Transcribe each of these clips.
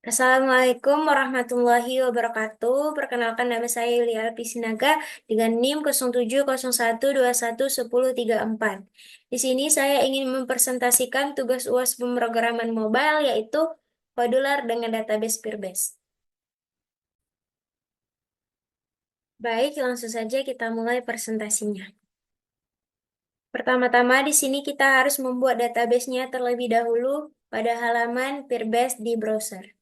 Assalamualaikum warahmatullahi wabarakatuh. Perkenalkan nama saya Yulia Alpisinaga dengan NIM 0701211034. Di sini saya ingin mempresentasikan tugas UAS pemrograman mobile yaitu modular dengan database Firebase. Baik, langsung saja kita mulai presentasinya. Pertama-tama di sini kita harus membuat database-nya terlebih dahulu pada halaman Firebase di browser.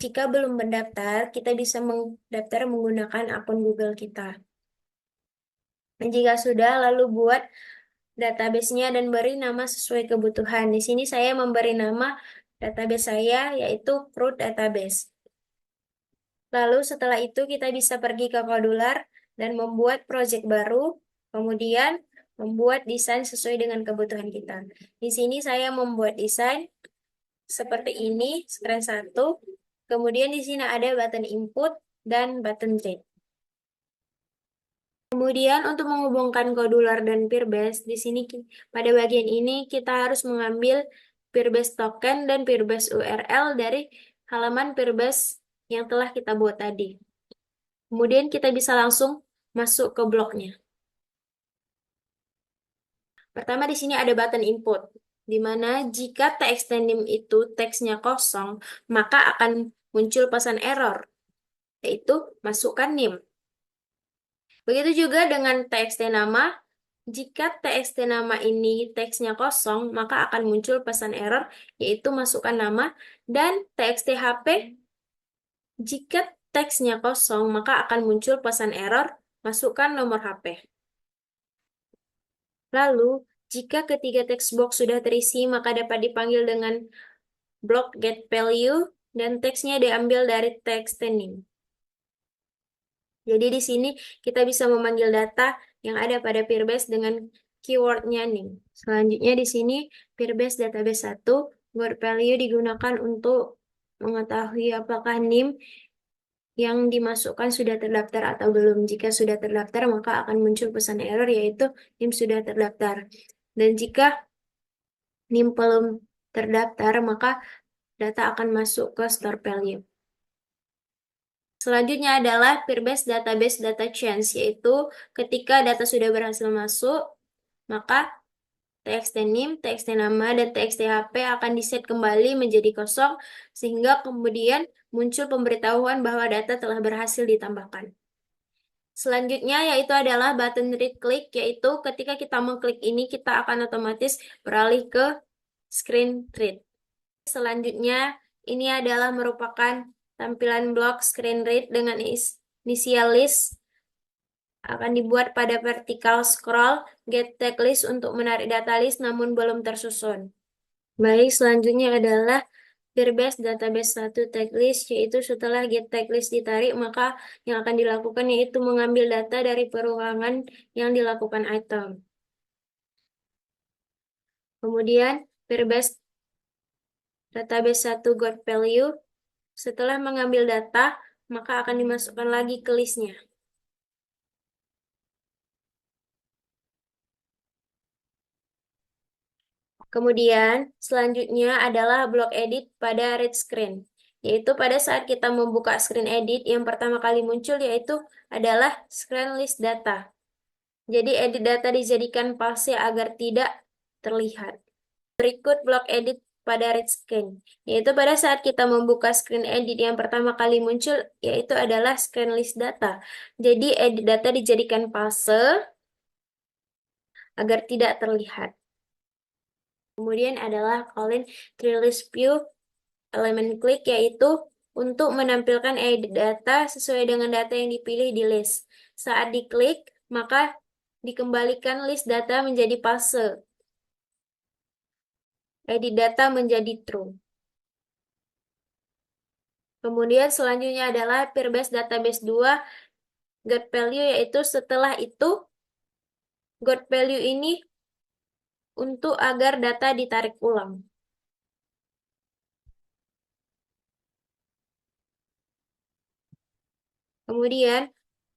Jika belum mendaftar, kita bisa mendaftar menggunakan akun Google kita. Dan jika sudah, lalu buat database-nya dan beri nama sesuai kebutuhan. Di sini saya memberi nama database saya, yaitu root database. Lalu setelah itu kita bisa pergi ke Modular dan membuat project baru, kemudian membuat desain sesuai dengan kebutuhan kita. Di sini saya membuat desain seperti ini, screen 1. Kemudian di sini ada button input dan button read. Kemudian untuk menghubungkan Modular dan Firebase, di sini pada bagian ini kita harus mengambil Firebase token dan Firebase URL dari halaman Firebase yang telah kita buat tadi. Kemudian kita bisa langsung masuk ke bloknya. Pertama di sini ada button input, di mana jika txt name itu teksnya kosong, maka akan muncul pesan error, yaitu masukkan name. Begitu juga dengan txt nama. Jika txt nama ini teksnya kosong, maka akan muncul pesan error, yaitu masukkan nama, dan txt HP, jika teksnya kosong, maka akan muncul pesan error, masukkan nomor HP. Lalu, jika ketiga text box sudah terisi, maka dapat dipanggil dengan block get value, dan teksnya diambil dari text name. Jadi di sini kita bisa memanggil data yang ada pada Firebase dengan keywordnya name. Selanjutnya di sini Firebase database 1, word value digunakan untuk mengetahui apakah name yang dimasukkan sudah terdaftar atau belum. Jika sudah terdaftar, maka akan muncul pesan error yaitu name sudah terdaftar. Dan jika name belum terdaftar, maka data akan masuk ke store value. Selanjutnya adalah Firebase Database Data Change, yaitu ketika data sudah berhasil masuk, maka txt name, txt nama, dan txt HP akan diset kembali menjadi kosong, sehingga kemudian muncul pemberitahuan bahwa data telah berhasil ditambahkan. Selanjutnya yaitu adalah button read click, yaitu ketika kita mengklik ini, kita akan otomatis beralih ke screen read. Selanjutnya, ini adalah merupakan tampilan blok screen read dengan initial list akan dibuat pada vertical scroll get tag list untuk menarik data list namun belum tersusun. Baik, selanjutnya adalah Firebase database 1 tag list, yaitu setelah get tag list ditarik, maka yang akan dilakukan yaitu mengambil data dari perulangan yang dilakukan item. Kemudian Firebase database 1 got value, setelah mengambil data, maka akan dimasukkan lagi ke listnya. Kemudian, selanjutnya adalah blok edit pada read screen, yaitu pada saat kita membuka screen edit, yang pertama kali muncul yaitu adalah screen list data. Jadi, edit data dijadikan false agar tidak terlihat. Berikut blok edit pada read screen, yaitu pada saat kita membuka screen edit yang pertama kali muncul, yaitu adalah screen list data. Jadi, edit data dijadikan false agar tidak terlihat. Kemudian adalah calling trellis view elemen klik, yaitu untuk menampilkan edit data sesuai dengan data yang dipilih di list. Saat diklik, maka dikembalikan list data menjadi false. Edit data menjadi true. Kemudian selanjutnya adalah Firebase database 2 got value, yaitu setelah itu got value ini untuk agar data ditarik ulang. Kemudian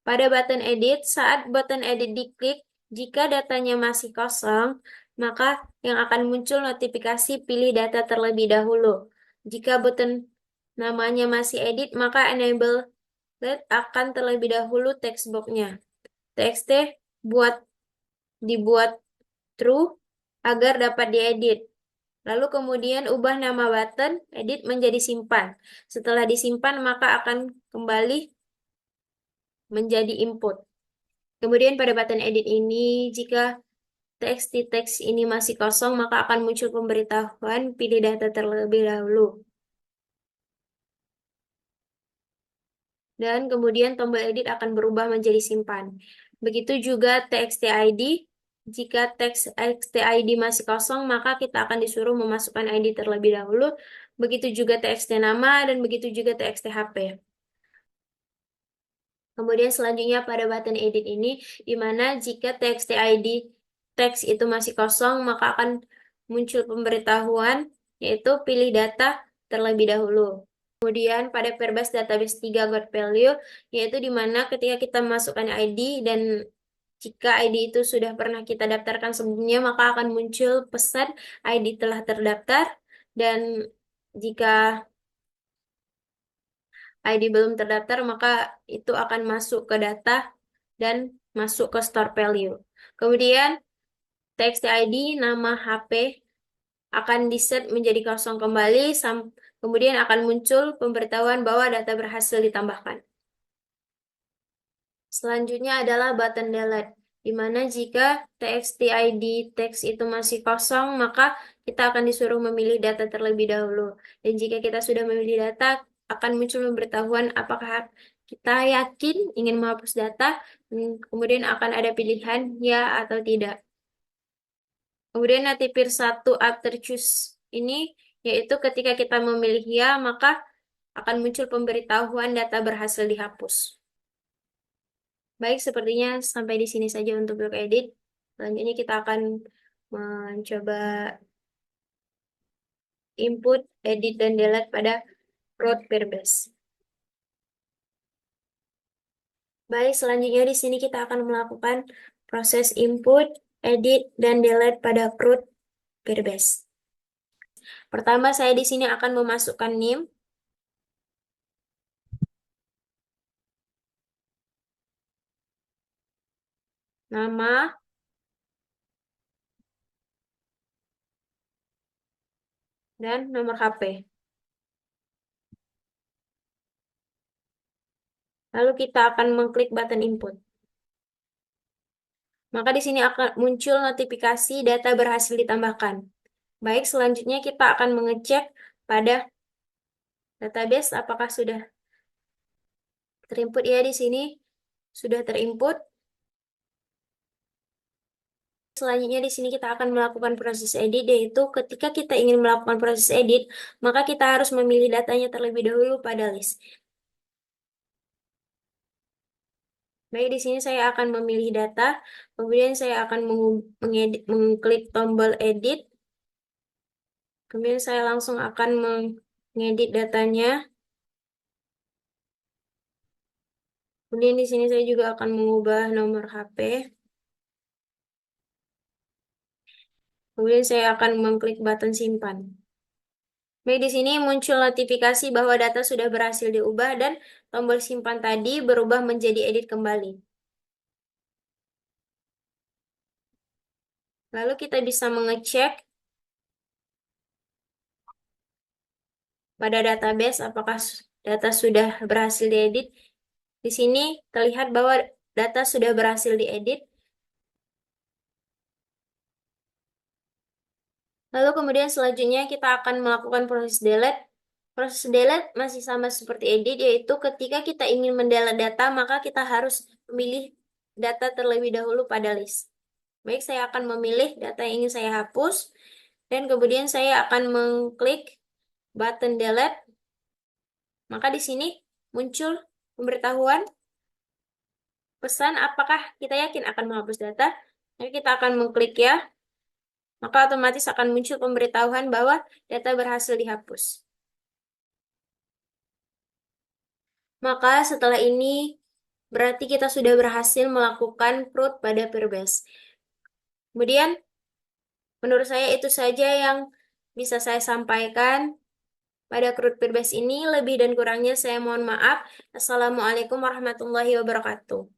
pada button edit, saat button edit diklik, jika datanya masih kosong, maka yang akan muncul notifikasi pilih data terlebih dahulu. Jika button namanya masih edit, maka enable let akan terlebih dahulu text box-nya. TXT dibuat true agar dapat diedit. Lalu kemudian ubah nama button edit menjadi simpan. Setelah disimpan, maka akan kembali menjadi input. Kemudian pada button edit ini, jika teks ini masih kosong, maka akan muncul pemberitahuan pilih data terlebih dahulu. Dan kemudian tombol edit akan berubah menjadi simpan. Begitu juga txt ID. Jika txt ID masih kosong, maka kita akan disuruh memasukkan ID terlebih dahulu. Begitu juga txt nama dan begitu juga txt HP. Kemudian selanjutnya pada button edit ini, di mana jika txt ID teks itu masih kosong, maka akan muncul pemberitahuan, yaitu pilih data terlebih dahulu. Kemudian pada Verbase Database 3 got value, yaitu di mana ketika kita masukkan ID dan jika ID itu sudah pernah kita daftarkan sebelumnya, maka akan muncul pesan ID telah terdaftar, dan jika ID belum terdaftar, maka itu akan masuk ke data dan masuk ke store value. Kemudian txt ID nama HP akan diset menjadi kosong kembali, kemudian akan muncul pemberitahuan bahwa data berhasil ditambahkan. Selanjutnya adalah button delete, di mana jika txt ID teks itu masih kosong, maka kita akan disuruh memilih data terlebih dahulu. Dan jika kita sudah memilih data, akan muncul pemberitahuan apakah kita yakin ingin menghapus data, kemudian akan ada pilihan ya atau tidak. Kemudian notifier 1 after choose ini, yaitu ketika kita memilih ya, maka akan muncul pemberitahuan data berhasil dihapus. Baik, sepertinya sampai di sini saja untuk blok edit. Selanjutnya kita akan mencoba input, edit, dan delete pada root Verbase. Baik, selanjutnya di sini kita akan melakukan proses input, edit, dan delete pada root Verbase. Pertama, saya di sini akan memasukkan name, nama, dan nomor HP. Lalu kita akan mengklik button input. Maka di sini akan muncul notifikasi data berhasil ditambahkan. Baik, selanjutnya kita akan mengecek pada database apakah sudah terinput. Ya, di sini sudah terinput. Selanjutnya di sini kita akan melakukan proses edit, yaitu ketika kita ingin melakukan proses edit, maka kita harus memilih datanya terlebih dahulu pada list. Baik, di sini saya akan memilih data, kemudian saya akan mengklik tombol edit, kemudian saya langsung akan mengedit datanya. Kemudian di sini saya juga akan mengubah nomor HP. Kemudian saya akan mengklik button simpan. Baik, di sini muncul notifikasi bahwa data sudah berhasil diubah dan tombol simpan tadi berubah menjadi edit kembali. Lalu kita bisa mengecek pada database apakah data sudah berhasil diedit. Di sini terlihat bahwa data sudah berhasil diedit. Lalu kemudian selanjutnya kita akan melakukan proses delete. Proses delete masih sama seperti edit, yaitu ketika kita ingin mendelete data, maka kita harus memilih data terlebih dahulu pada list. Baik, saya akan memilih data yang ingin saya hapus, dan kemudian saya akan mengklik button delete. Maka di sini muncul pemberitahuan pesan apakah kita yakin akan menghapus data. Jadi kita akan mengklik ya, maka otomatis akan muncul pemberitahuan bahwa data berhasil dihapus. Maka setelah ini berarti kita sudah berhasil melakukan root pada Verbase. Kemudian menurut saya itu saja yang bisa saya sampaikan. pada CRUD Peerbase ini. Lebih dan kurangnya saya mohon maaf. Assalamualaikum warahmatullahi wabarakatuh.